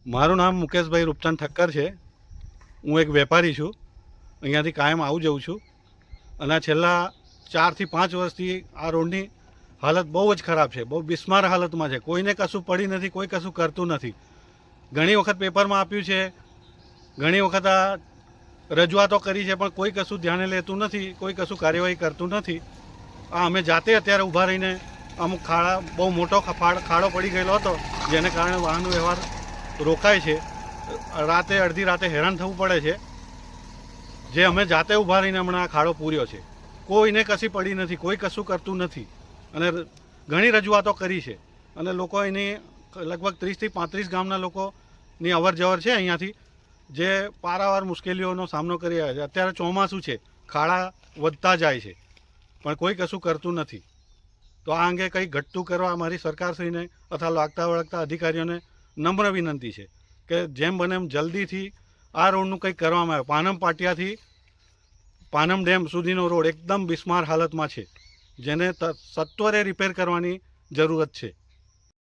મારું નામ મુકેશભાઈ રૂપચંદ ઠક્કર છે। હું એક વેપારી છું। અહીંયાથી કાયમ આવું જાઉં છું અને છેલ્લા 4 થી 5 વર્ષથી આ રોડની હાલત બહુ જ ખરાબ છે, બહુ બિસ્માર હાલતમાં છે। કોઈને કશું પડી નથી, કોઈ કશું કરતું નથી। ઘણી વખત પેપરમાં આપ્યું છે, ઘણી વખત આ રજૂઆતો કરી છે, પણ કોઈ કશું ધ્યાને લેતું નથી, કોઈ કશું કાર્યવાહી કરતું નથી। આ અમે જાતે અત્યારે ઊભા રહીને અમુક ખાડા, બહુ મોટો ખાડો પડી ગયેલો હતો, જેને કારણે વાહન વ્યવહાર રોકાય છે। રાતે અડધી રાતે હેરાન થવું પડે છે, જે અમે જાતે ઊભા રહીને હમણાં આ ખાડો પૂર્યો છે। કોઈને કશી પડી નથી, કોઈ કશું કરતું નથી અને ઘણી રજૂઆતો કરી છે અને લોકો એની લગભગ 30 થી 35 ગામના લોકોની અવર જવર છે અહીંયાથી, જે પારાવાર મુશ્કેલીઓનો સામનો કરી રહ્યા છે। અત્યારે ચોમાસું છે, ખાડા વધતા જાય છે, પણ કોઈ કશું કરતું નથી। તો આ અંગે કંઈ ઘટતું કરવા અમારી સરકારશ્રીને અથવા લાગતા વળગતા અધિકારીઓને નમ્ર વિનંતી છે કે જેમ બને એમ જલ્દીથી આ રોડનું કંઈક કરવામાં આવે। પાનમ પાટિયાથી પાનમ ડેમ સુધીનો રોડ એકદમ બિસ્માર હાલતમાં છે, જેને સત્વરે રિપેર કરવાની જરૂરત છે।